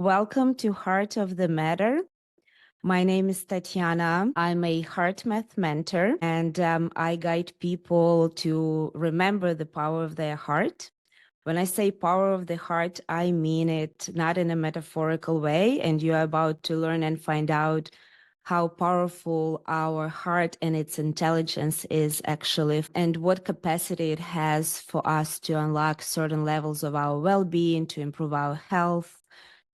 Welcome to Heart of the Matter. My name is Tatiana. I'm a HeartMath mentor, and I guide people to remember the power of their heart. When I say power of the heart, I mean it not in a metaphorical way, and you're about to learn and find out how powerful our heart and its intelligence is actually, and what capacity it has for us to unlock certain levels of our well-being, to improve our health,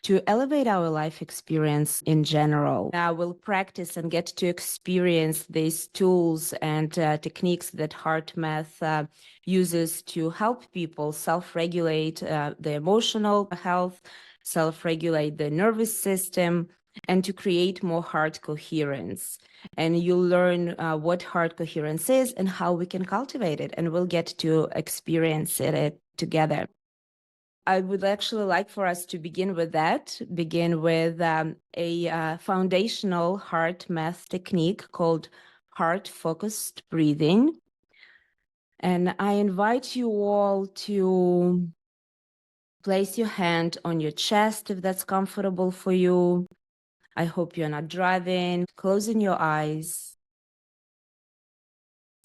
to elevate our life experience in general. I will practice and get to experience these tools and techniques that HeartMath uses to help people self-regulate the emotional health, self-regulate the nervous system, and to create more heart coherence. And you'll learn what heart coherence is and how we can cultivate it, and we'll get to experience it together. I would actually like for us to begin with a foundational HeartMath technique called heart-focused breathing. And I invite you all to place your hand on your chest if that's comfortable for you. I hope you're not driving. Closing your eyes.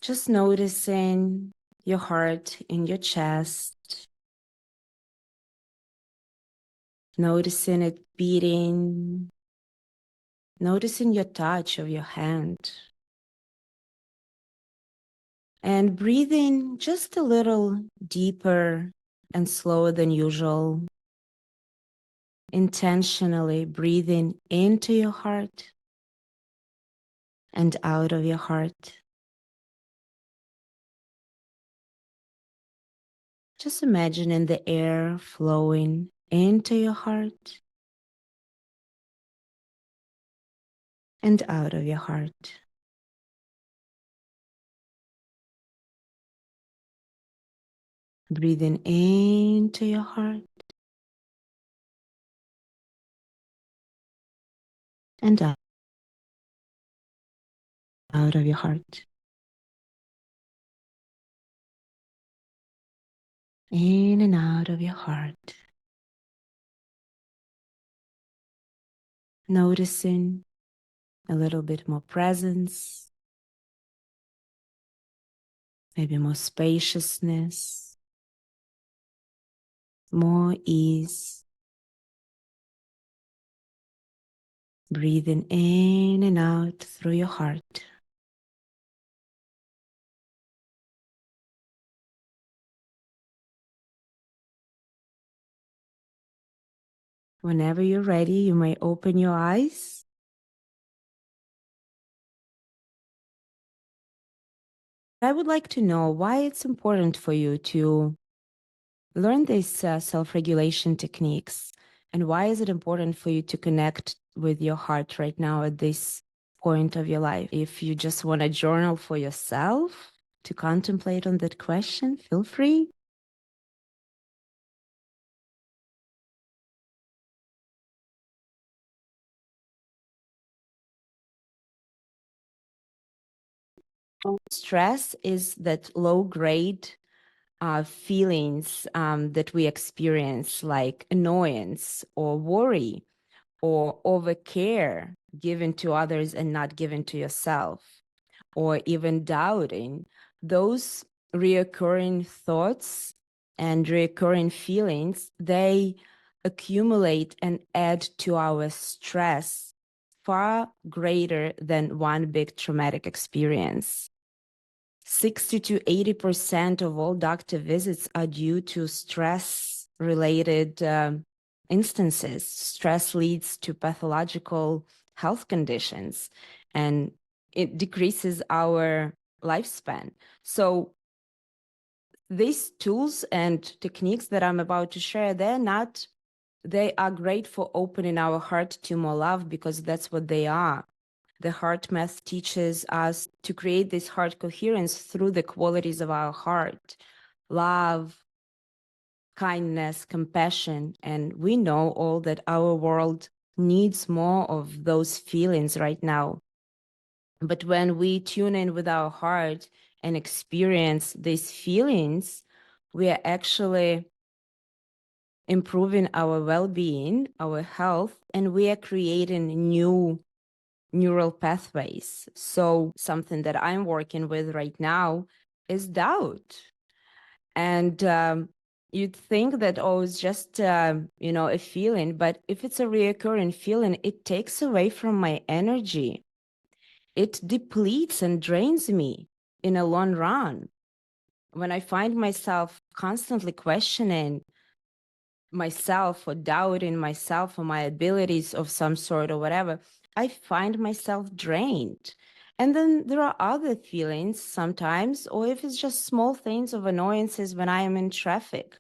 Just noticing your heart in your chest. Noticing it beating. Noticing your touch of your hand. And breathing just a little deeper and slower than usual. Intentionally breathing into your heart and out of your heart. Just imagining the air flowing into your heart and out of your heart. Breathing into your heart and out of your heart. In and out of your heart. Noticing a little bit more presence, maybe more spaciousness, more ease. Breathing in and out through your heart. Whenever you're ready, you may open your eyes. I would like to know why it's important for you to learn these self-regulation techniques, and why is it important for you to connect with your heart right now at this point of your life? If you just want to journal for yourself to contemplate on that question, feel free. Stress is that low-grade feelings that we experience, like annoyance or worry or overcare given to others and not given to yourself, or even doubting. Those reoccurring thoughts and reoccurring feelings, they accumulate and add to our stress far greater than one big traumatic experience. 60 to 80% of all doctor visits are due to stress-related instances. Stress leads to pathological health conditions, and it decreases our lifespan. So these tools and techniques that I'm about to share, they are great for opening our heart to more love, because that's what they are. The HeartMath teaches us to create this heart coherence through the qualities of our heart: love, kindness, compassion. And we know all that our world needs more of those feelings right now. But when we tune in with our heart and experience these feelings, we are actually improving our well-being, our health, and we are creating new neural pathways. So something that I'm working with right now is doubt. And you'd think that, oh, it's just, a feeling, but if it's a reoccurring feeling, it takes away from my energy. It depletes and drains me in a long run. When I find myself constantly questioning myself or doubting myself or my abilities of some sort or whatever, I find myself drained. And then there are other feelings sometimes, or if it's just small things of annoyances when I am in traffic.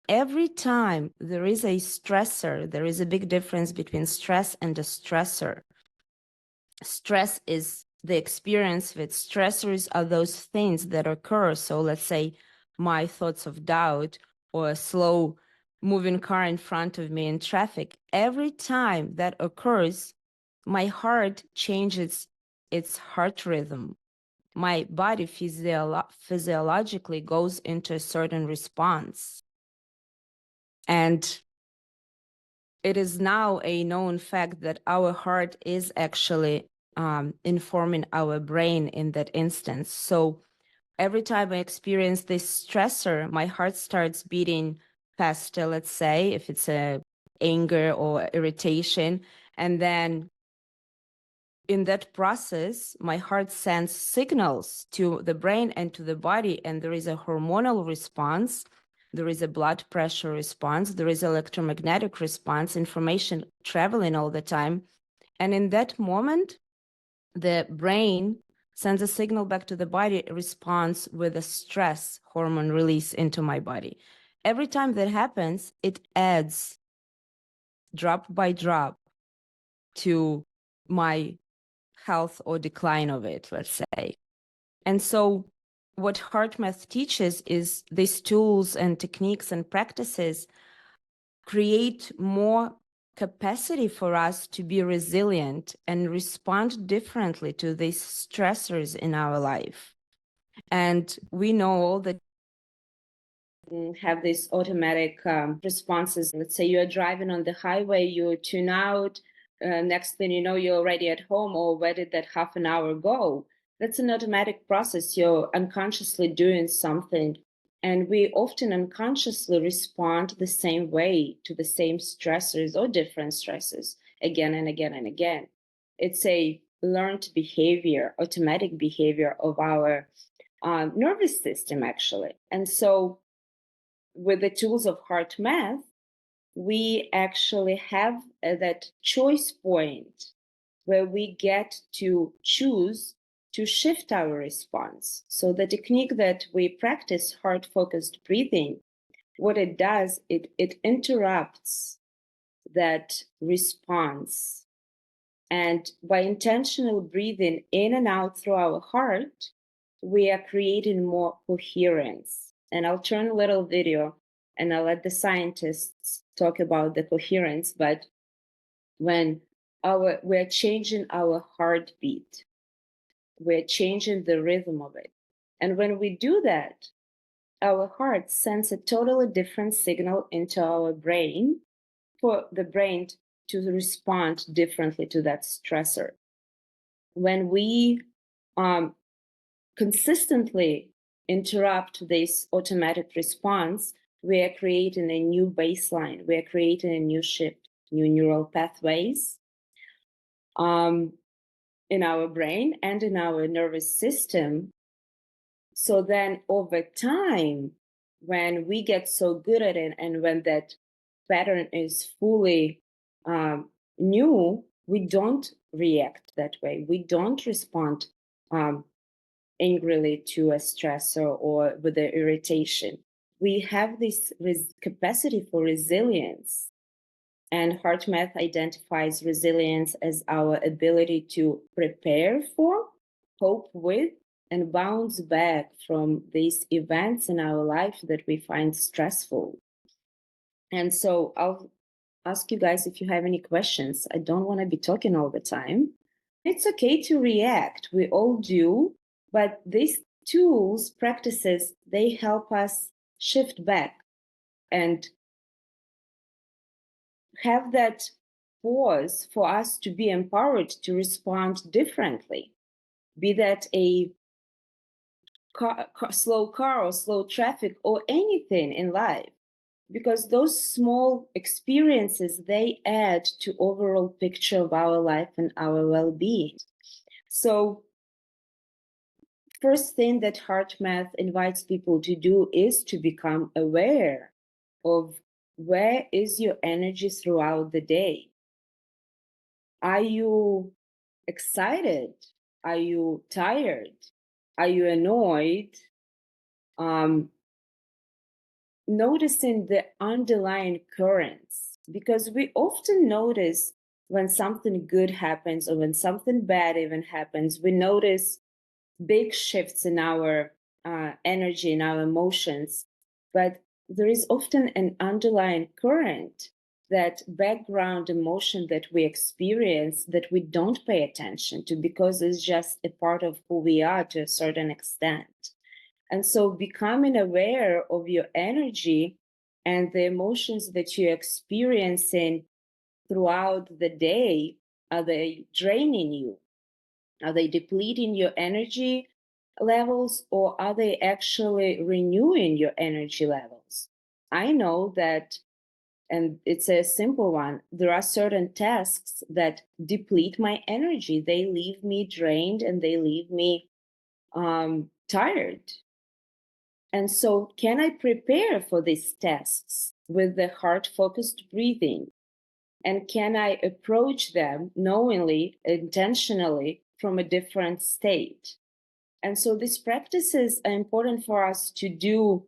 Every time there is a stressor, there is a big difference between stress and a stressor. Stress is the experience with stressors are those things that occur. So let's say my thoughts of doubt or a slow moving car in front of me in traffic. Every time that occurs, my heart changes its heart rhythm. My body physiologically goes into a certain response. And it is now a known fact that our heart is actually informing our brain in that instance. So every time I experience this stressor, my heart starts beating faster, let's say, if it's a anger or irritation. And then in that process, my heart sends signals to the brain and to the body, and there is a hormonal response. There is a blood pressure response. There is electromagnetic response, information traveling all the time. And in that moment, the brain sends a signal back to the body, responds with a stress hormone release into my body. Every time that happens, it adds drop by drop to my health or decline of it, let's say. And so what HeartMath teaches is these tools and techniques and practices create more capacity for us to be resilient and respond differently to these stressors in our life. And we know all that have these automatic responses. Let's say you're driving on the highway, you tune out, next thing you know, you're already at home, or where did that half an hour go? That's an automatic process. You're unconsciously doing something. And we often unconsciously respond the same way to the same stressors or different stresses again and again and again. It's a learned behavior, automatic behavior of our nervous system, actually. And so with the tools of HeartMath, we actually have that choice point where we get to choose to shift our response. So the technique that we practice, heart-focused breathing, what it does, it interrupts that response. And by intentional breathing in and out through our heart, we are creating more coherence. And I'll turn a little video and I'll let the scientists talk about the coherence. But when we're changing our heartbeat, we're changing the rhythm of it. And when we do that, our heart sends a totally different signal into our brain for the brain to respond differently to that stressor. When we consistently interrupt this automatic response, we are creating a new baseline. We are creating a new shift, new neural pathways in our brain and in our nervous system. So then over time, when we get so good at it and when that pattern is fully new, we don't react that way. We don't respond angrily to a stressor or with the irritation. We have this capacity for resilience. And HeartMath identifies resilience as our ability to prepare for, cope with, and bounce back from these events in our life that we find stressful. And so I'll ask you guys if you have any questions. I don't want to be talking all the time. It's okay to react. We all do. But these tools, practices, they help us shift back and have that pause for us to be empowered to respond differently, be that a slow car or slow traffic or anything in life, because those small experiences, they add to overall picture of our life and our well-being. So first thing that HeartMath invites people to do is to become aware of where is your energy throughout the day. Are you excited? Are you tired? Are you annoyed? Noticing the underlying currents, because we often notice when something good happens or when something bad even happens, we notice big shifts in our energy, in our emotions. But there is often an underlying current, that background emotion that we experience that we don't pay attention to because it's just a part of who we are to a certain extent. And so becoming aware of your energy and the emotions that you're experiencing throughout the day, are they draining you? Are they depleting your energy levels, or are they actually renewing your energy levels? I know that, and it's a simple one, there are certain tasks that deplete my energy. They leave me drained and they leave me tired. And so, can I prepare for these tasks with the heart focused breathing? And can I approach them knowingly, intentionally, from a different state? And so, these practices are important for us to do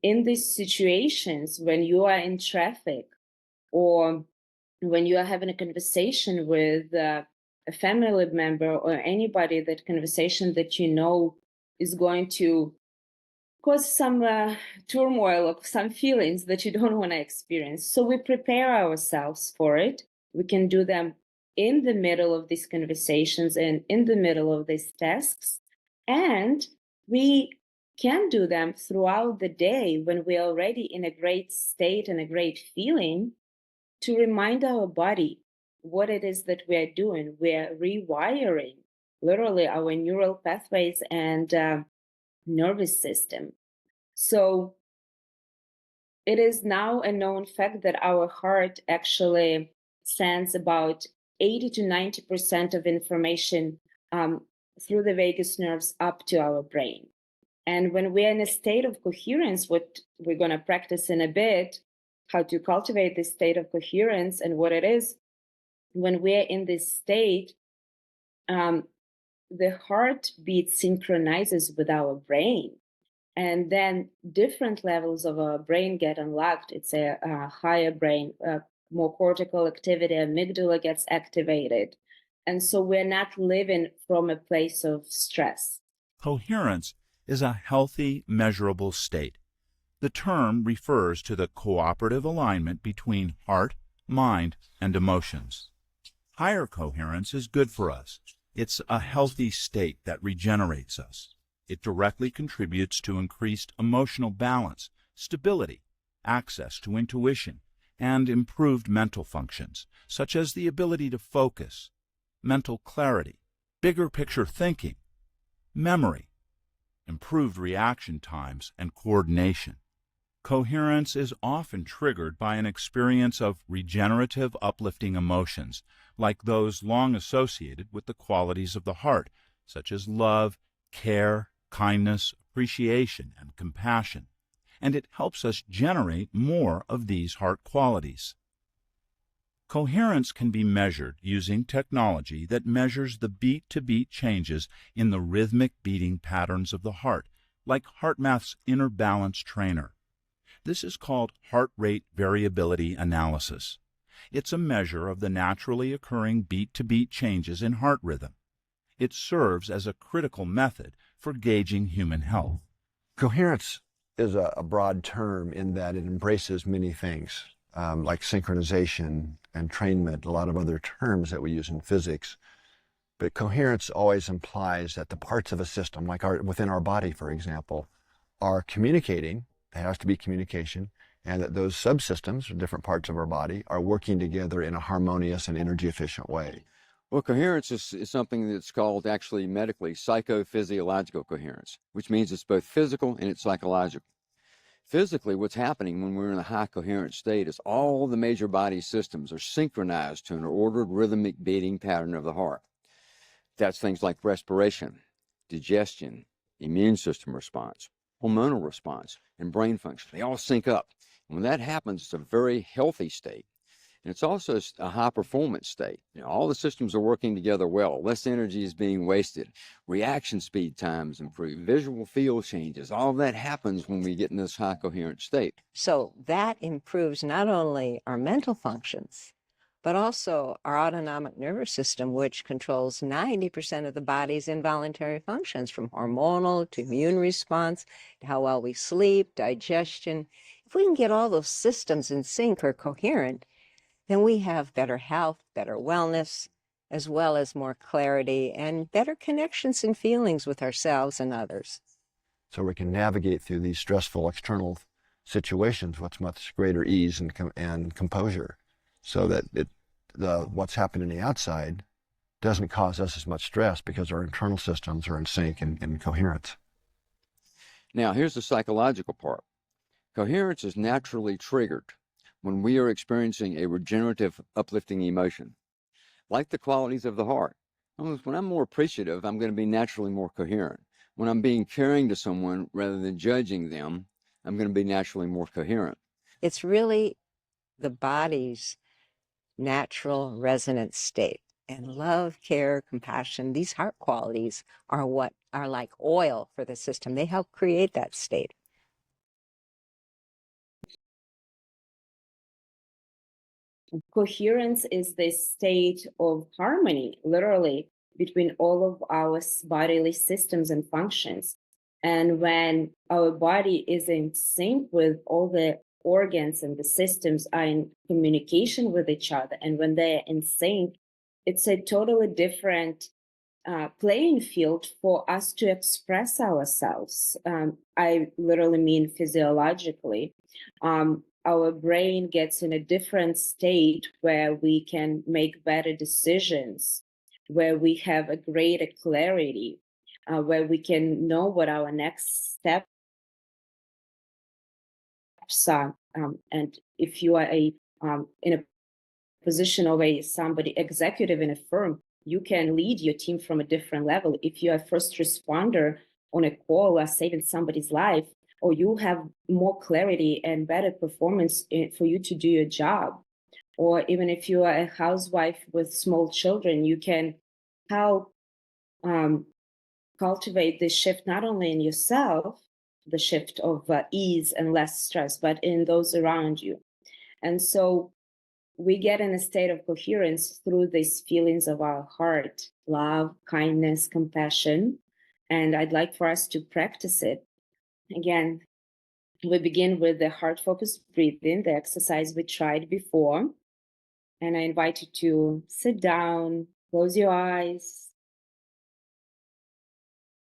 in these situations when you are in traffic, or when you are having a conversation with a family member or anybody, that conversation that you know is going to cause some turmoil or some feelings that you don't want to experience. So we prepare ourselves for it. We can do them in the middle of these conversations and in the middle of these tasks. And we can do them throughout the day when we're already in a great state and a great feeling, to remind our body what it is that we are doing. We are rewiring literally our neural pathways and nervous system. So it is now a known fact that our heart actually sends about 80 to 90% of information through the vagus nerves up to our brain. And when we're in a state of coherence, what we're going to practice in a bit, how to cultivate this state of coherence and what it is, when we're in this state, the heartbeat synchronizes with our brain. And then different levels of our brain get unlocked. It's a higher brain, more cortical activity, amygdala gets activated. And so we're not living from a place of stress. Coherence is a healthy, measurable state. The term refers to the cooperative alignment between heart, mind, and emotions. Higher coherence is good for us. It's a healthy state that regenerates us. It directly contributes to increased emotional balance, stability, access to intuition, and improved mental functions, such as the ability to focus, mental clarity, bigger picture thinking, memory, improved reaction times, and coordination. Coherence is often triggered by an experience of regenerative, uplifting emotions, like those long associated with the qualities of the heart, such as love, care, kindness, appreciation, and compassion, and it helps us generate more of these heart qualities. Coherence can be measured using technology that measures the beat-to-beat changes in the rhythmic beating patterns of the heart, like HeartMath's Inner Balance Trainer. This is called heart rate variability analysis. It's a measure of the naturally occurring beat-to-beat changes in heart rhythm. It serves as a critical method for gauging human health. Coherence is a broad term in that it embraces many things, like synchronization, entrainment, a lot of other terms that we use in physics. But coherence always implies that the parts of a system, like within our body, for example, are communicating. There has to be communication, and that those subsystems, or different parts of our body, are working together in a harmonious and energy efficient way. Well, coherence is something that's called actually medically psychophysiological coherence, which means it's both physical and it's psychological. Physically, what's happening when we're in a high coherent state is all the major body systems are synchronized to an ordered rhythmic beating pattern of the heart. That's things like respiration, digestion, immune system response, hormonal response, and brain function. They all sync up. And when that happens, it's a very healthy state. And it's also a high performance state. All the systems are working together well. Less energy is being wasted. Reaction speed times improve. Visual field changes. All of that happens when we get in this high coherent state. So that improves not only our mental functions, but also our autonomic nervous system, which controls 90% of the body's involuntary functions, from hormonal to immune response, to how well we sleep, digestion. If we can get all those systems in sync or coherent, then we have better health, better wellness, as well as more clarity and better connections and feelings with ourselves and others. So we can navigate through these stressful external situations with much greater ease and composure, so that what's happening in the outside doesn't cause us as much stress because our internal systems are in sync and coherence. Now, here's the psychological part. Coherence is naturally triggered when we are experiencing a regenerative, uplifting emotion, like the qualities of the heart. When I'm more appreciative, I'm going to be naturally more coherent. When I'm being caring to someone rather than judging them, I'm going to be naturally more coherent. It's really the body's natural resonance state. And love, care, compassion, these heart qualities are what are like oil for the system. They help create that state. Coherence is the state of harmony, literally, between all of our bodily systems and functions. And when our body is in sync with all the organs and the systems are in communication with each other, and when they're in sync, it's a totally different playing field for us to express ourselves. I literally mean physiologically. Our brain gets in a different state where we can make better decisions, where we have a greater clarity, where we can know what our next steps are. And if you are in a position of somebody executive in a firm, you can lead your team from a different level. If you're a first responder on a call or saving somebody's life, or you have more clarity and better performance for you to do your job. Or even if you are a housewife with small children, you can help cultivate this shift not only in yourself, the shift of ease and less stress, but in those around you. And so we get in a state of coherence through these feelings of our heart: love, kindness, compassion. And I'd like for us to practice it. Again, we begin with the heart-focused breathing, the exercise we tried before. And I invite you to sit down, close your eyes.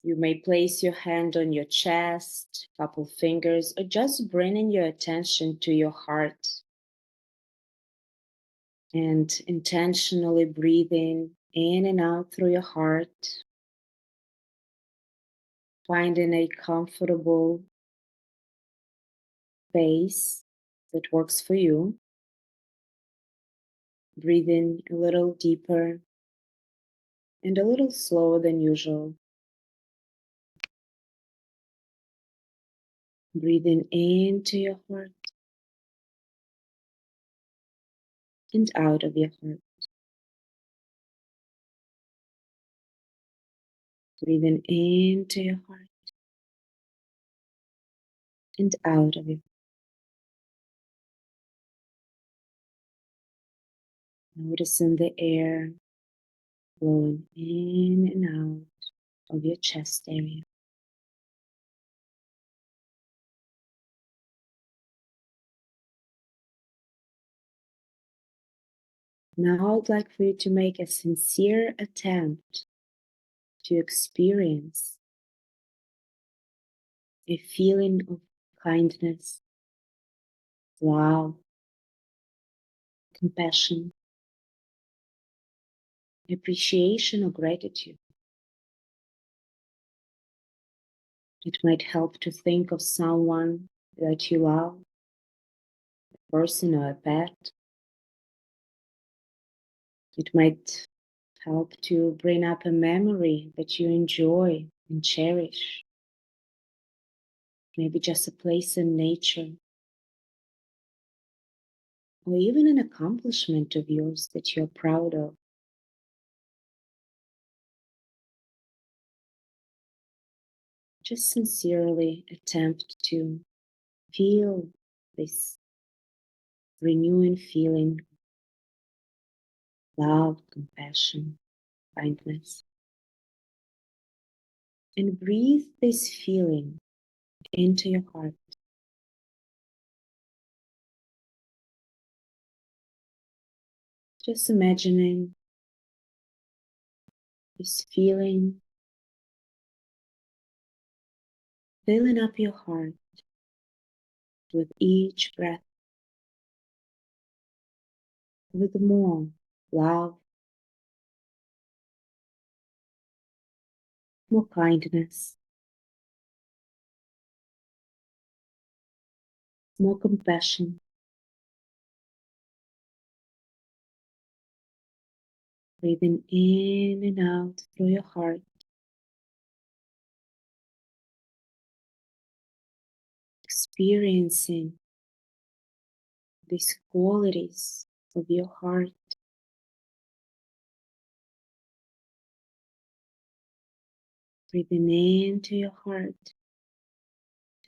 You may place your hand on your chest, couple fingers, or just bringing your attention to your heart. And intentionally breathing in and out through your heart, finding a comfortable space that works for you. Breathing a little deeper and a little slower than usual. Breathing into your heart and out of your heart. Breathing into your heart and out of your heart. Noticing the air flowing in and out of your chest area. Now I'd like for you to make a sincere attempt to experience a feeling of kindness, love, compassion, appreciation, or gratitude. It might help to think of someone that you love, a person or a pet. It might help to bring up a memory that you enjoy and cherish. Maybe just a place in nature, or even an accomplishment of yours that you're proud of. Just sincerely attempt to feel this renewing feeling, love, compassion, kindness. And breathe this feeling into your heart. Just imagining this feeling filling up your heart with each breath, with more love, more kindness, more compassion. Breathing in and out through your heart. Experiencing these qualities of your heart. Breathing into your heart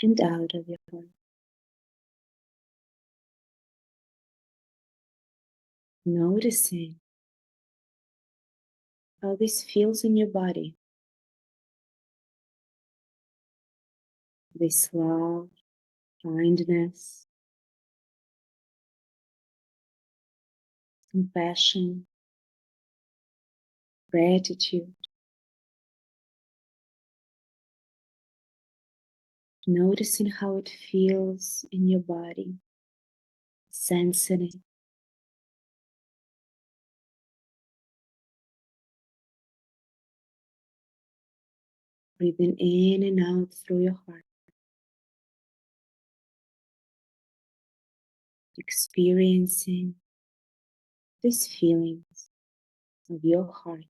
and out of your heart. Noticing how this feels in your body. This love, kindness, compassion, gratitude. Noticing how it feels in your body. Sensing it. Breathing in and out through your heart. Experiencing these feelings of your heart.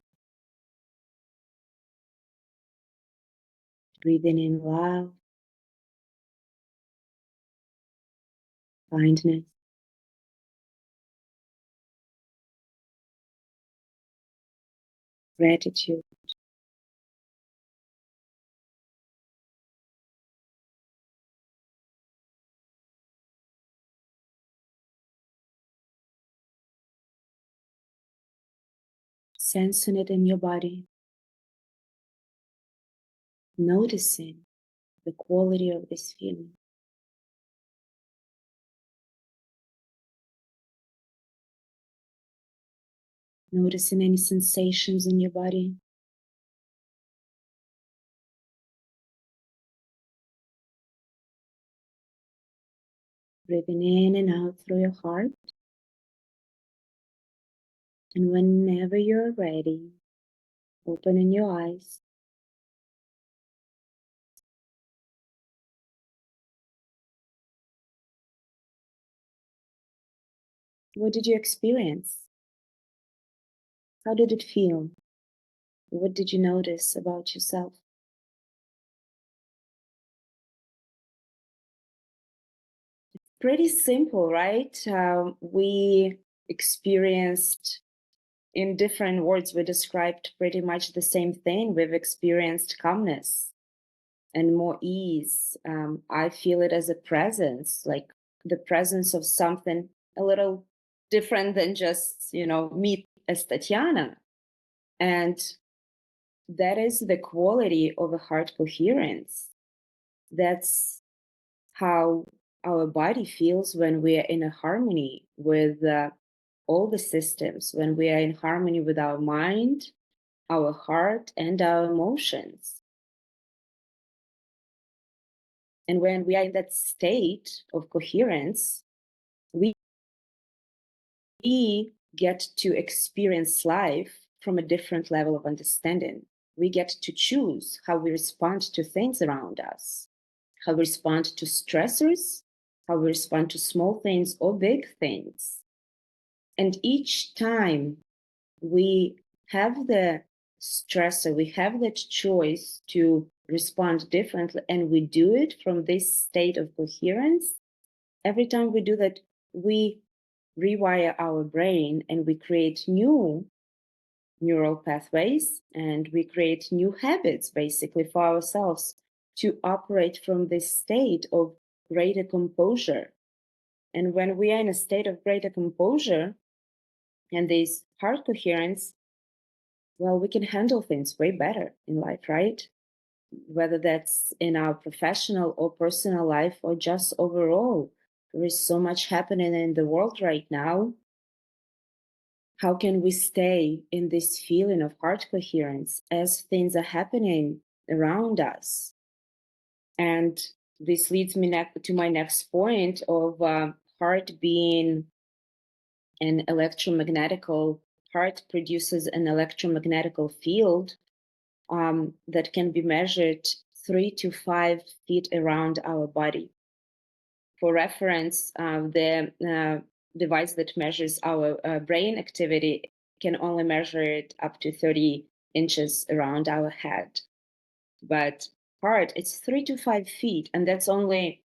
Breathing in love, kindness, gratitude. Sensing it in your body. Noticing the quality of this feeling. Noticing any sensations in your body. Breathing in and out through your heart. And whenever you're ready, opening your eyes. What did you experience? How did it feel? What did you notice about yourself? Pretty simple, right? We experienced, in different words, we described pretty much the same thing. We've experienced calmness and more ease. I feel it as a presence, like the presence of something a little different than just, me as Tatiana. And that is the quality of a heart coherence. That's how our body feels when we are in a harmony with all the systems, when we are in harmony with our mind, our heart, and our emotions. And when we are in that state of coherence, we get to experience life from a different level of understanding. We get to choose how we respond to things around us, how we respond to stressors, how we respond to small things or big things. And each time we have the stressor, we have that choice to respond differently, and we do it from this state of coherence. Every time we do that, we rewire our brain and we create new neural pathways and we create new habits basically for ourselves to operate from this state of greater composure. And when we are in a state of greater composure and this heart coherence, well, we can handle things way better in life, right? Whether that's in our professional or personal life or just overall. There is so much happening in the world right now. How can we stay in this feeling of heart coherence as things are happening around us? And this leads me to my next point of heart being an electromagnetical, heart produces an electromagnetical field that can be measured 3 to 5 feet around our body. For reference, the device that measures our brain activity can only measure it up to 30 inches around our head. But heart, it's 3 to 5 feet, and that's only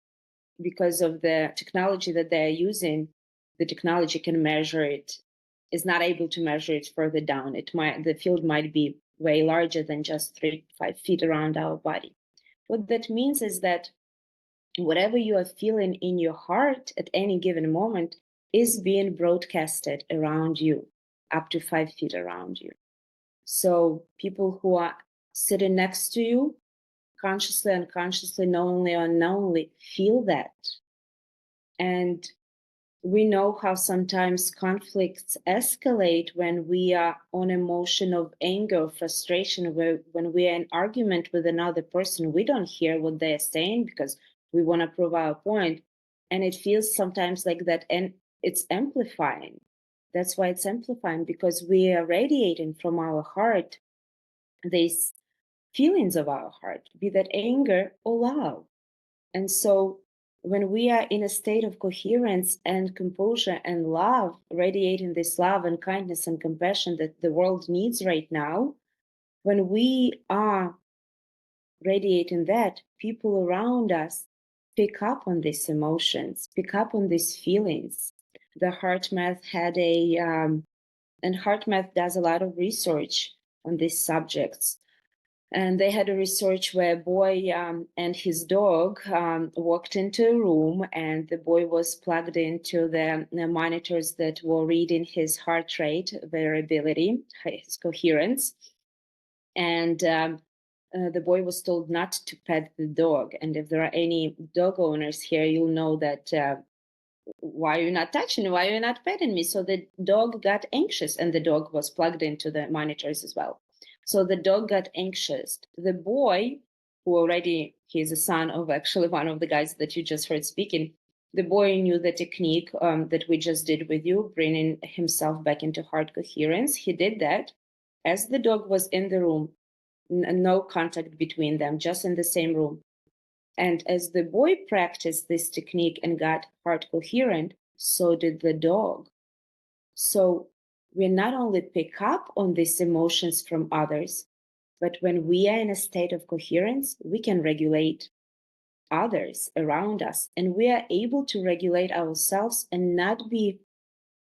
because of the technology that they're using. The technology can measure it, is not able to measure it further down. The field might be way larger than just 3 to 5 feet around our body. What that means is that whatever you are feeling in your heart at any given moment is being broadcasted around you, up to 5 feet around you. So people who are sitting next to you, consciously, unconsciously, knowingly, unknowingly, feel that. And we know how sometimes conflicts escalate when we are on emotion of anger, frustration, when we are in argument with another person, we don't hear what they're saying because we want to prove our point. And it feels sometimes like that, and it's amplifying. That's why it's amplifying, because we are radiating from our heart these feelings of our heart, be that anger or love. And so when we are in a state of coherence and composure and love, radiating this love and kindness and compassion that the world needs right now, when we are radiating that, people around us pick up on these emotions, pick up on these feelings. The HeartMath had and HeartMath does a lot of research on these subjects. And they had a research where a boy and his dog walked into a room, and the boy was plugged into the monitors that were reading his heart rate variability, his coherence. And the boy was told not to pet the dog. And if there are any dog owners here, you'll know that why are you not touching me? Why are you not petting me? So the dog got anxious, and the dog was plugged into the monitors as well. So the dog got anxious. The boy, who already, he's a son of actually one of the guys that you just heard speaking, the boy knew the technique that we just did with you, bringing himself back into heart coherence. He did that as the dog was in the room, no contact between them, just in the same room. And as the boy practiced this technique and got heart coherent, so did the dog. So we not only pick up on these emotions from others, but when we are in a state of coherence, we can regulate others around us, and we are able to regulate ourselves and not be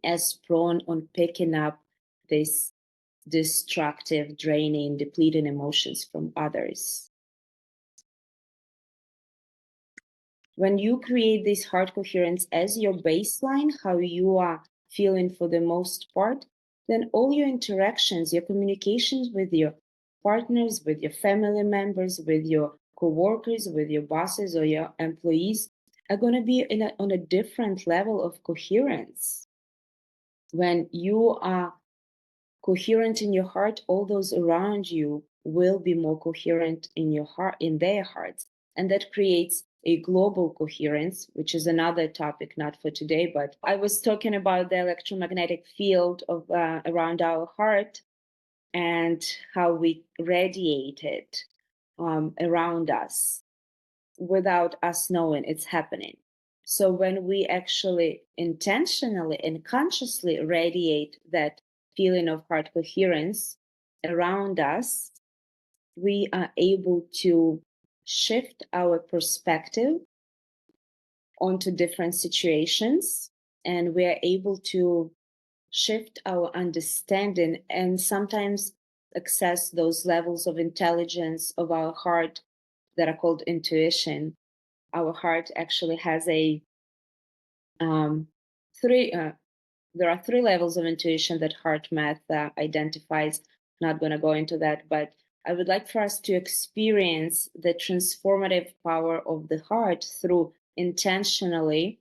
as prone on picking up these destructive, draining, depleting emotions from others. When you create this heart coherence as your baseline, how you are feeling for the most part, then all your interactions, your communications with your partners, with your family members, with your coworkers, with your bosses or your employees are going to be on a different level of coherence. When you are coherent in your heart, all those around you will be more coherent in your heart, in their hearts, and that creates a global coherence, which is another topic, not for today, but I was talking about the electromagnetic field of around our heart and how we radiate it around us without us knowing it's happening. So when we actually intentionally and consciously radiate that feeling of heart coherence around us, we are able to shift our perspective onto different situations, and we are able to shift our understanding and sometimes access those levels of intelligence of our heart that are called intuition. Our heart actually has a three. There are three levels of intuition that HeartMath identifies. Not going to go into that, but I would like for us to experience the transformative power of the heart through intentionally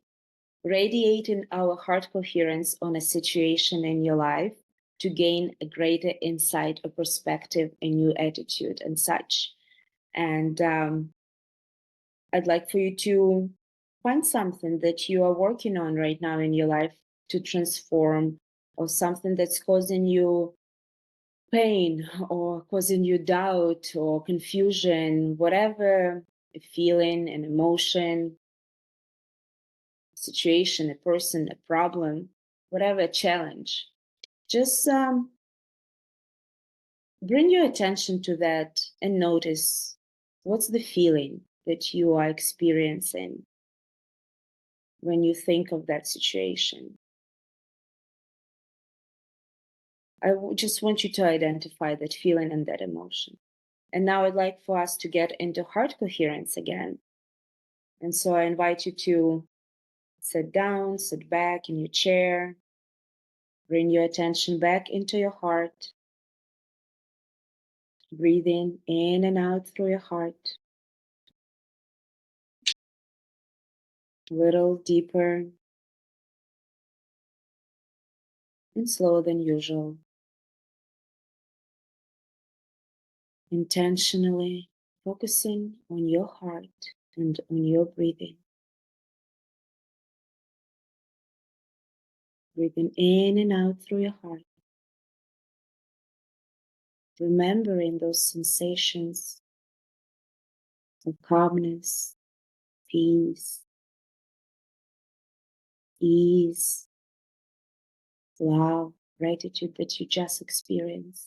radiating our heart coherence on a situation in your life to gain a greater insight, a perspective, a new attitude, and such. And I'd like for you to find something that you are working on right now in your life to transform, or something that's causing you pain or causing you doubt or confusion, whatever a feeling, an emotion, situation, a person, a problem, whatever challenge. Just bring your attention to that and notice what's the feeling that you are experiencing when you think of that situation. I just want you to identify that feeling and that emotion. And now I'd like for us to get into heart coherence again. And so I invite you to sit down, sit back in your chair, bring your attention back into your heart, breathing in and out through your heart. A little deeper and slower than usual. Intentionally focusing on your heart and on your breathing. Breathing in and out through your heart. Remembering those sensations of calmness, peace, ease, love, gratitude that you just experienced.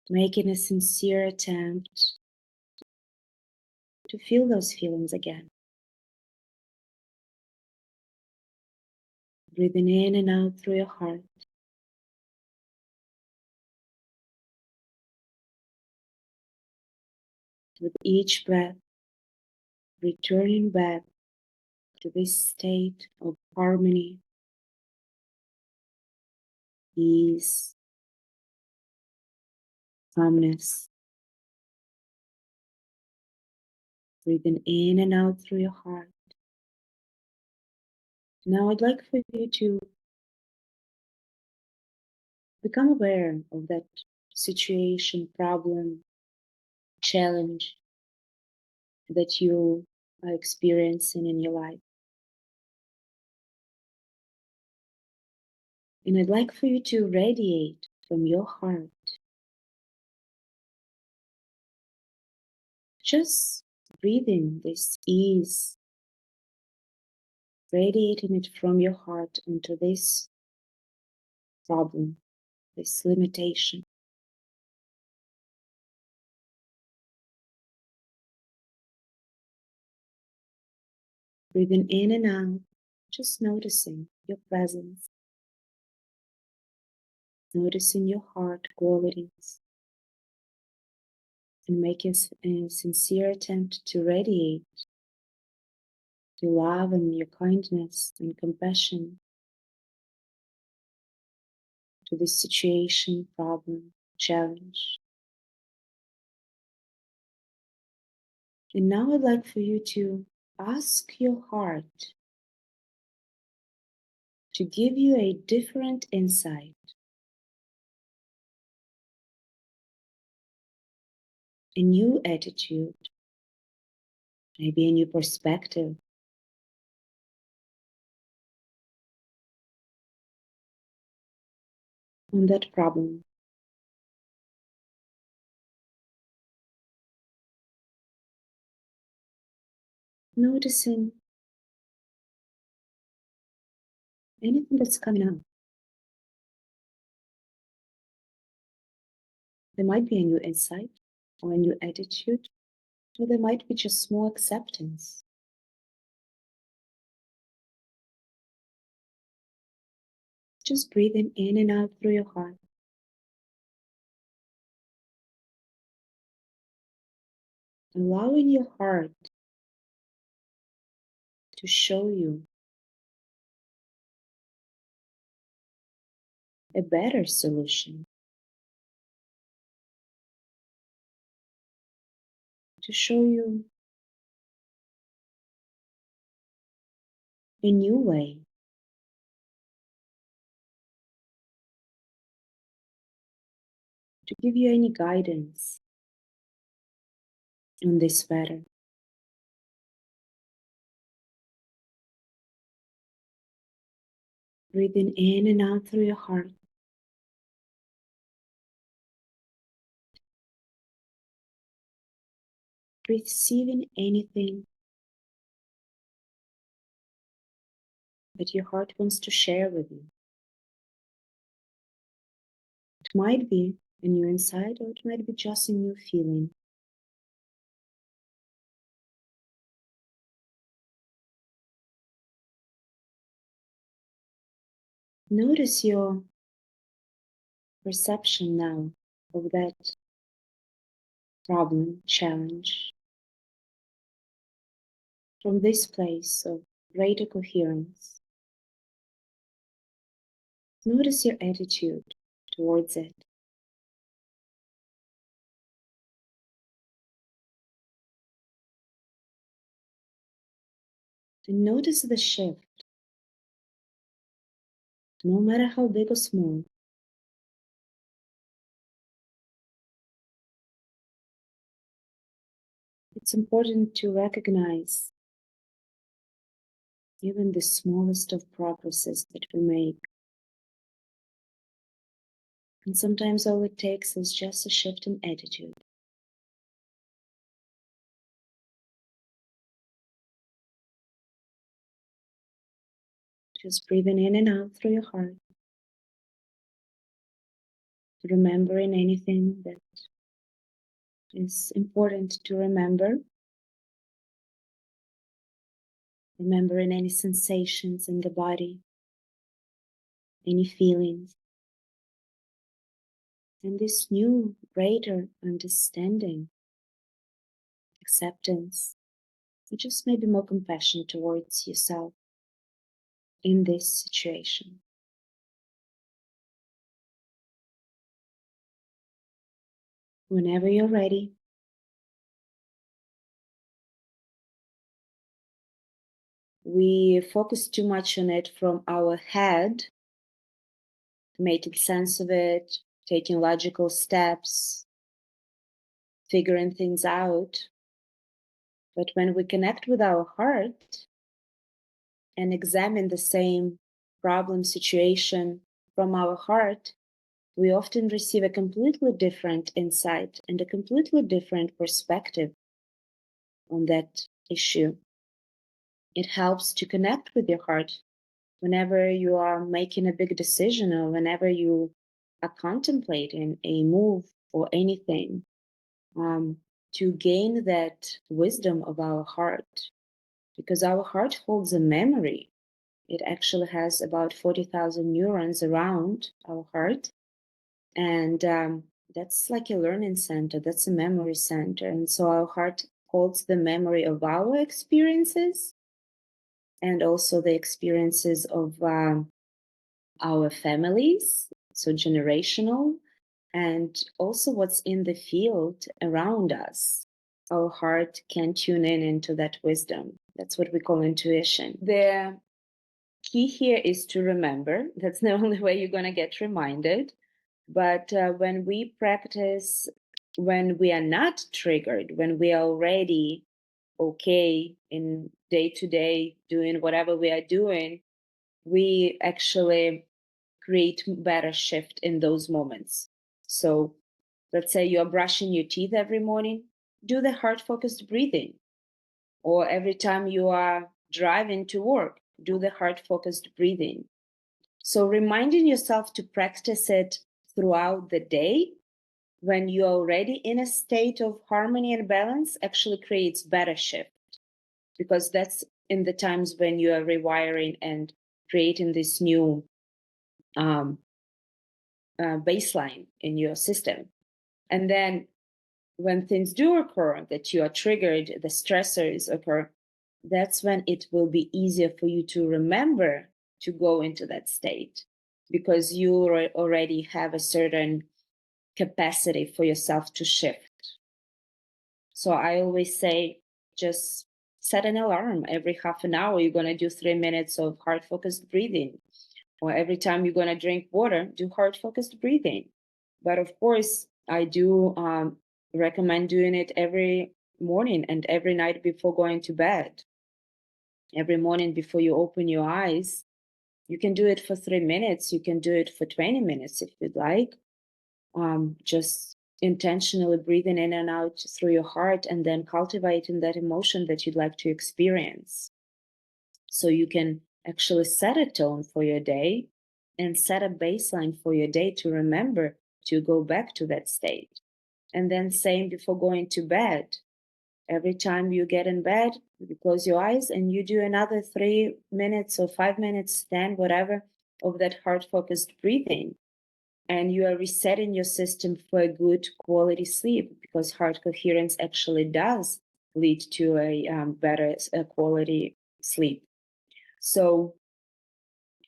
Making a sincere attempt to feel those feelings again. Breathing in and out through your heart. With each breath, returning back to this state of harmony, ease, calmness. Breathing in and out through your heart. Now I'd like for you to become aware of that situation, problem, challenge that you are experiencing in your life. And I'd like for you to radiate from your heart just breathing this ease, radiating it from your heart into this problem, this limitation. Breathing in and out, just noticing your presence, noticing your heart qualities, and making a sincere attempt to radiate your love and your kindness and compassion to this situation, problem, challenge. And now I'd like for you to ask your heart to give you a different insight, a new attitude, maybe a new perspective on that problem. Noticing anything that's coming up. There might be a new insight or a new attitude, or there might be just more acceptance. Just breathing in and out through your heart. Allowing your heart to show you a better solution, to show you a new way, to give you any guidance on this matter. Breathing in and out through your heart. Receiving anything that your heart wants to share with you. It might be a new insight, or it might be just a new feeling. Notice your perception now of that problem, challenge, from this place of greater coherence. Notice your attitude towards it. And notice the shift, no matter how big or small. It's important to recognize even the smallest of progresses that we make. And sometimes all it takes is just a shift in attitude. Just breathing in and out through your heart. Remembering anything that is important to remember. Remembering any sensations in the body, any feelings. And this new, greater understanding, acceptance, and just maybe more compassion towards yourself in this situation. Whenever you're ready, we focus too much on it from our head, making sense of it, taking logical steps, figuring things out. But when we connect with our heart and examine the same problem situation from our heart, we often receive a completely different insight and a completely different perspective on that issue. It helps to connect with your heart whenever you are making a big decision or whenever you are contemplating a move or anything, to gain that wisdom of our heart, because our heart holds a memory. It actually has about 40,000 neurons around our heart. And that's like a learning center, that's a memory center. And so our heart holds the memory of our experiences and also the experiences of our families, so generational, and also what's in the field around us. Our heart can tune in into that wisdom. That's what we call intuition. The key here is to remember. That's the only way you're going to get reminded. But when we practice when we are not triggered, when we are already okay in day to day doing whatever we are doing, we actually create better shift in those moments. So let's say you're brushing your teeth every morning, do the heart focused breathing. Or every time you are driving to work, do the heart focused breathing. So reminding yourself to practice it throughout the day when you're already in a state of harmony and balance actually creates better shift, because that's in the times when you are rewiring and creating this new baseline in your system. And then when things do occur, that you are triggered, the stressors occur, that's when it will be easier for you to remember to go into that state, because you already have a certain capacity for yourself to shift. So I always say, just set an alarm every half an hour. You're going to do 3 minutes of heart focused breathing. Or every time you're going to drink water, do heart focused breathing. But of course, I do recommend doing it every morning and every night before going to bed. Every morning before you open your eyes, you can do it for 3 minutes. You can do it for 20 minutes if you'd like. Just intentionally breathing in and out through your heart, and then cultivating that emotion that you'd like to experience. So you can actually set a tone for your day and set a baseline for your day to remember to go back to that state. And then same before going to bed. Every time you get in bed, you close your eyes and you do another 3 minutes or 5 minutes, 10, whatever, of that heart focused breathing. And you are resetting your system for a good quality sleep, because heart coherence actually does lead to a better quality sleep. So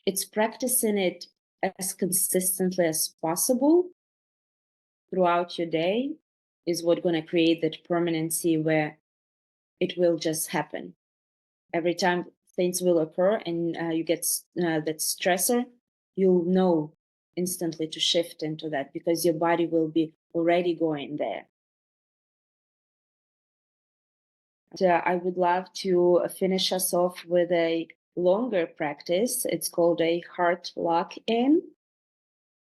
it's practicing it as consistently as possible throughout your day is what going to create that permanency where it will just happen. Every time things will occur and you get that stressor, you'll know instantly to shift into that, because your body will be already going there. I would love to finish us off with a longer practice. It's called a heart lock-in.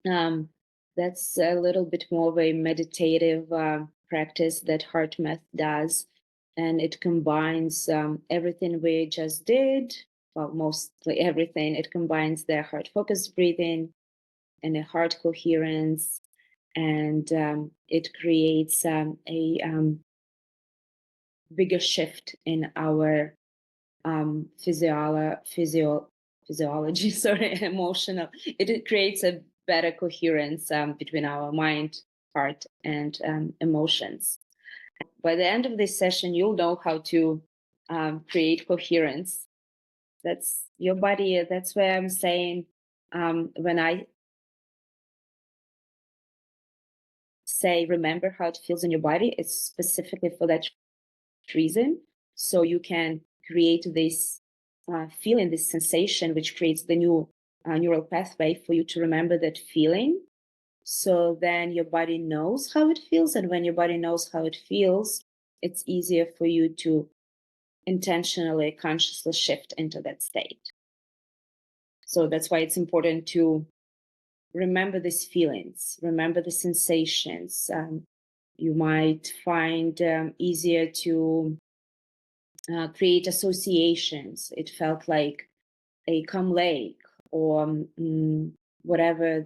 That's a little bit more of a meditative practice that HeartMath does. And it combines everything we just did, well, mostly everything. It combines the heart-focused breathing and a heart coherence. And it creates a bigger shift in our physiology, sorry, emotional. It creates a better coherence between our mind, heart, and emotions. By the end of this session, you'll know how to create coherence. That's your body. That's where I'm saying when I say remember how it feels in your body, it's specifically for that reason. So you can create this feeling, this sensation, which creates the new neural pathway for you to remember that feeling. So then your body knows how it feels. And when your body knows how it feels, it's easier for you to intentionally, consciously shift into that state. So that's why it's important to remember these feelings, remember the sensations. You might find easier to create associations. It felt like a calm lake, or whatever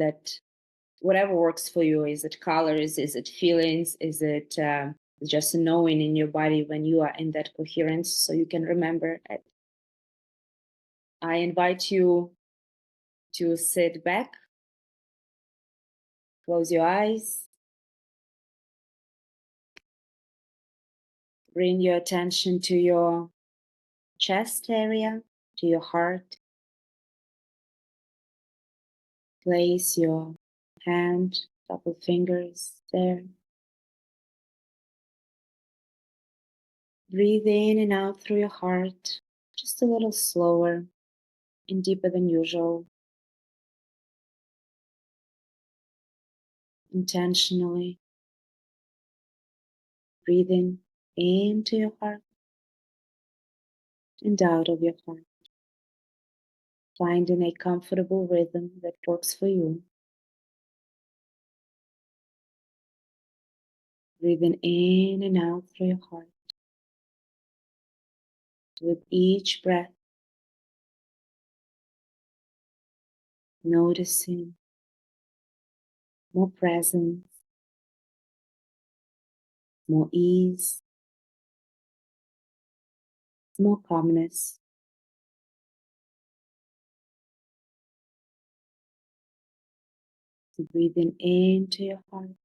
works for you. Is it colors? Is it feelings? Is it just knowing in your body when you are in that coherence, so you can remember it? I invite you to sit back, close your eyes, bring your attention to your chest area, to your heart. Place your hand, couple fingers there. Breathe in and out through your heart, just a little slower and deeper than usual. Intentionally. Breathing into your heart and out of your heart. Finding a comfortable rhythm that works for you. Breathing in and out through your heart. With each breath, noticing more presence, more ease, more calmness. Breathing into your heart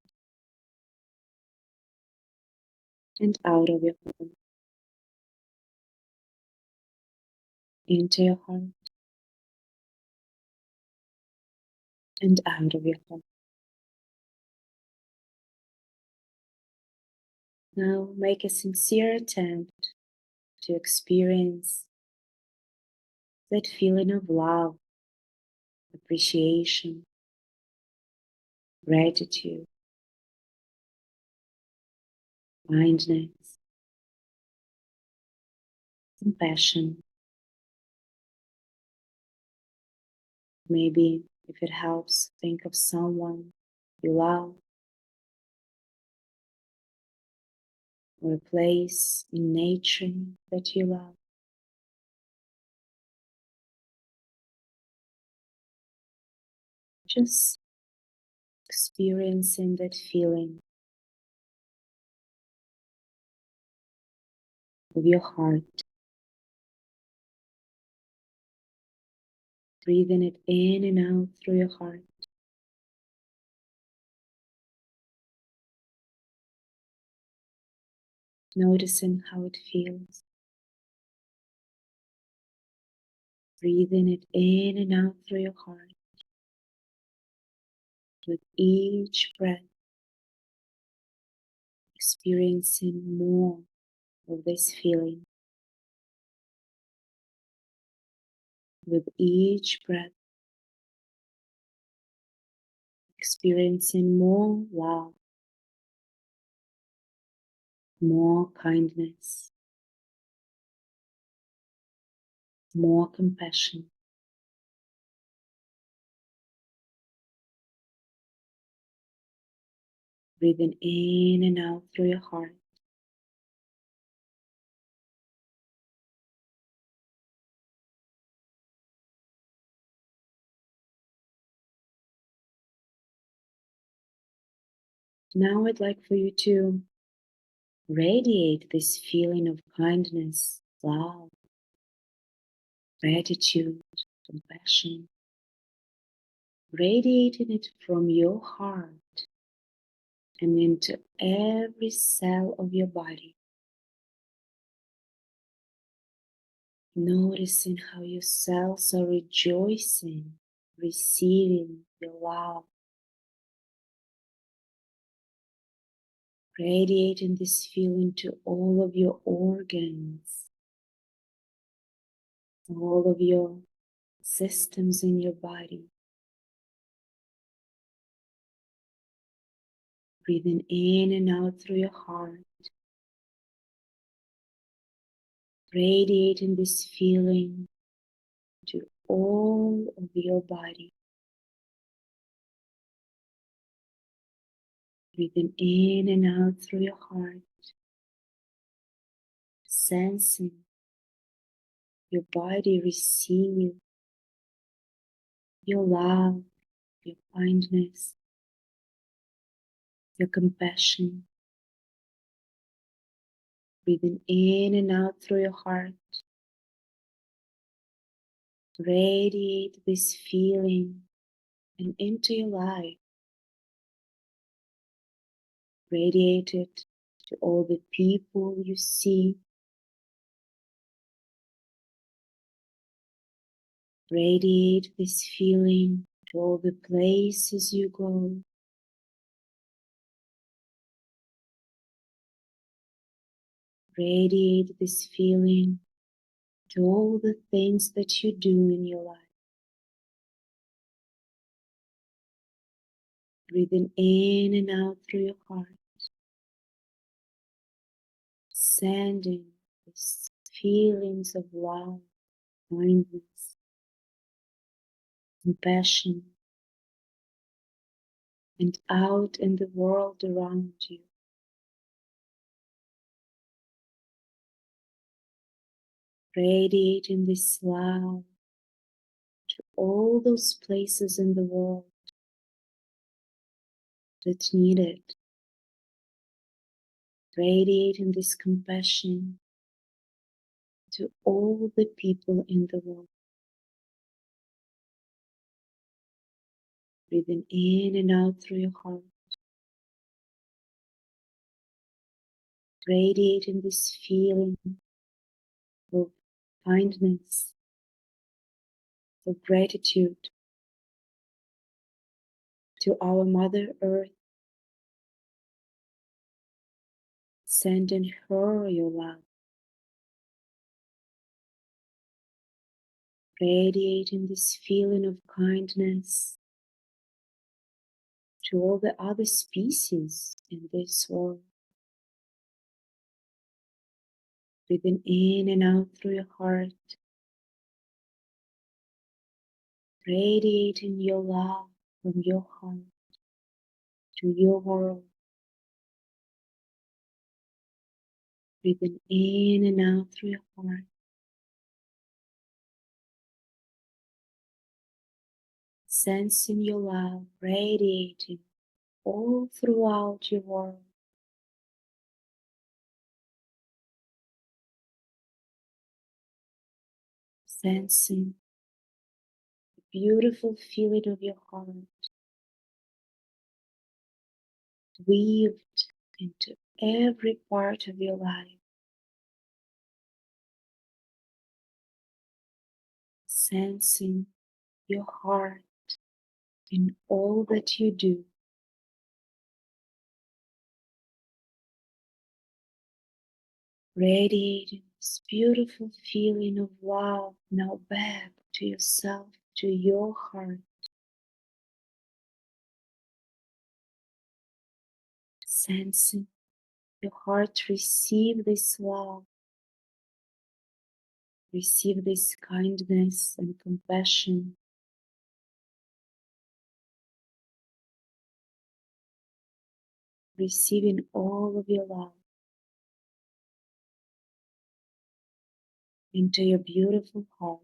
and out of your heart. Into your heart and out of your heart. Now make a sincere attempt to experience that feeling of love, appreciation, gratitude, kindness, compassion. Maybe if it helps, think of someone you love or a place in nature that you love. Just experiencing that feeling of your heart, breathing it in and out through your heart. Noticing how it feels. Breathing it in and out through your heart. With each breath, experiencing more of this feeling. With each breath, experiencing more love, more kindness, more compassion. Breathing in and out through your heart. Now I'd like for you to radiate this feeling of kindness, love, gratitude, compassion. Radiating it from your heart and into every cell of your body. Noticing how your cells are rejoicing, receiving your love. Radiating this feeling to all of your organs, all of your systems in your body. Breathing in and out through your heart. Radiating this feeling to all of your body. Breathing in and out through your heart. Sensing your body receive your love, your kindness, your compassion. Breathing in and out through your heart. Radiate this feeling and into your life. Radiate it to all the people you see. Radiate this feeling to all the places you go. Radiate this feeling to all the things that you do in your life. Breathing in and out through your heart. sending these feelings of love, kindness, compassion, and out in the world around you. Radiating this love to all those places in the world that need it. Radiating this compassion to all the people in the world. Breathing in and out through your heart. Radiating this feeling of kindness, of gratitude to our Mother Earth, sending her your love. Radiating this feeling of kindness to all the other species in this world. Breathing in and out through your heart. Radiating your love from your heart to your world. Breathing in and out through your heart. Sensing your love radiating all throughout your world. Sensing the beautiful feeling of your heart weaved into every part of your life. Sensing your heart in all that you do. Radiating this beautiful feeling of love now back to yourself, to your heart. Sensing your heart receive this love, receive this kindness and compassion. Receiving all of your love into your beautiful heart.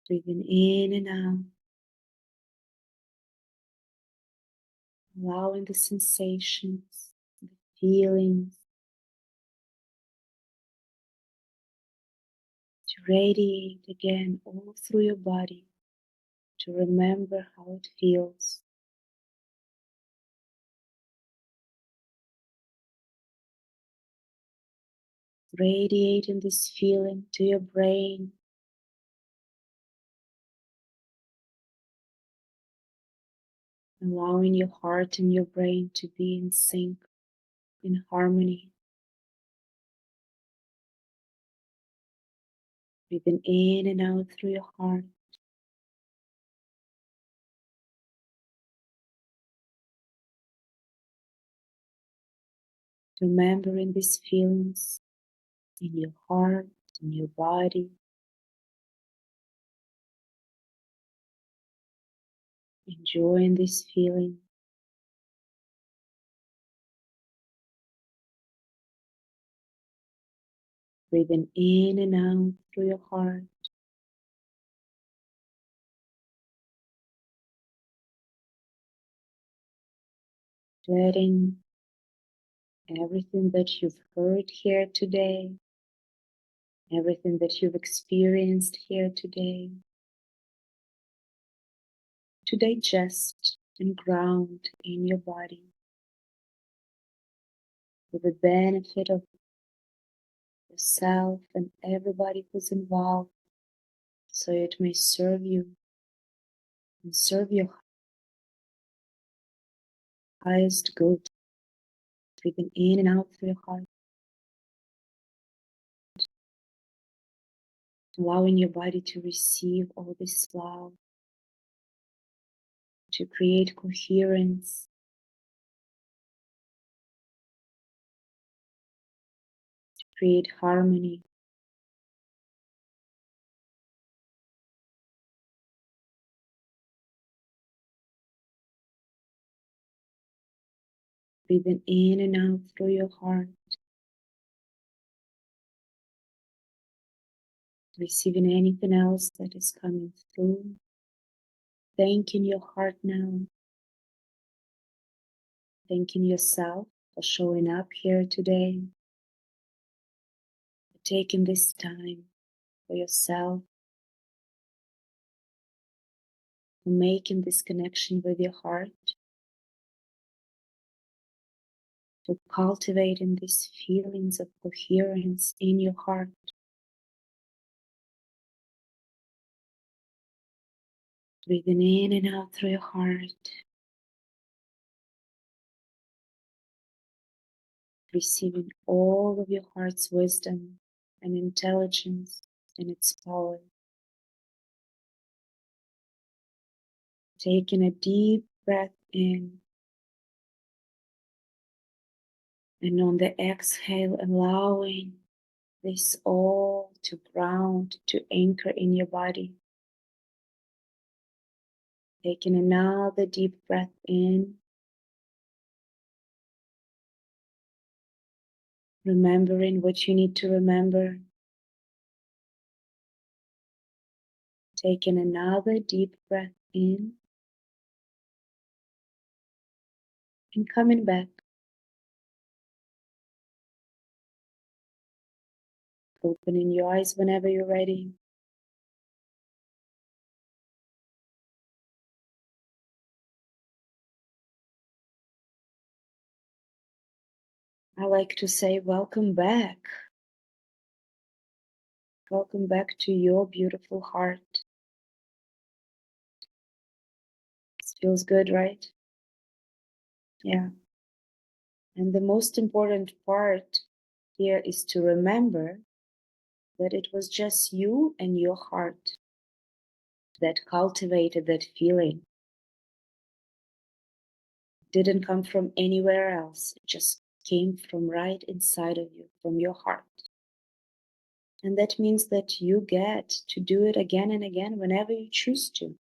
Breathing in and out, allowing the sensations, the feelings to radiate again all through your body, to remember how it feels. Radiating this feeling to your brain, allowing your heart and your brain to be in sync, in harmony. Breathing in and out through your heart. Remembering these feelings in your heart, in your body. Enjoying this feeling. Breathing in and out through your heart. Letting everything that you've heard here today, everything that you've experienced here today, to digest and ground in your body for the benefit of yourself and everybody who's involved, so it may serve you and serve your highest good. Breathing in and out through your heart, allowing your body to receive all this love, to create coherence, create harmony. Breathing in and out through your heart. Receiving anything else that is coming through. Thanking your heart now. Thanking yourself for showing up here today. For taking this time for yourself. For making this connection with your heart. For cultivating these feelings of coherence in your heart. Breathing in and out through your heart. Receiving all of your heart's wisdom and intelligence and its power. Taking a deep breath in. And on the exhale, allowing this all to ground, to anchor in your body. Taking another deep breath in. Remembering what you need to remember. Taking another deep breath in. And coming back. Opening your eyes whenever you're ready. I like to say, welcome back. Welcome back to your beautiful heart. This feels good, right? Yeah. And the most important part here is to remember that it was just you and your heart that cultivated that feeling. It didn't come from anywhere else. It just came from right inside of you, from your heart. And that means that you get to do it again and again whenever you choose to.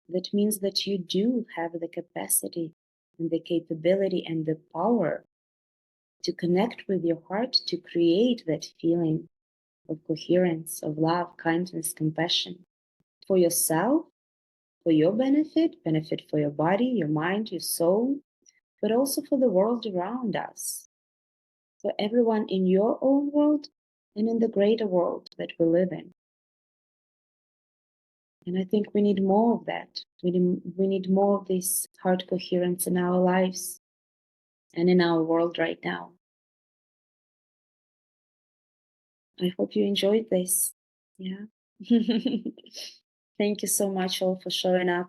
That means that you do have the capacity and the capability and the power to connect with your heart, to create that feeling of coherence, of love, kindness, compassion for yourself, for your benefit for your body, your mind, your soul, but also for the world around us, for everyone in your own world and in the greater world that we live in. And I think we need more of that. We need more of this heart coherence in our lives and in our world right now. I hope you enjoyed this. Yeah. Thank you so much all for showing up.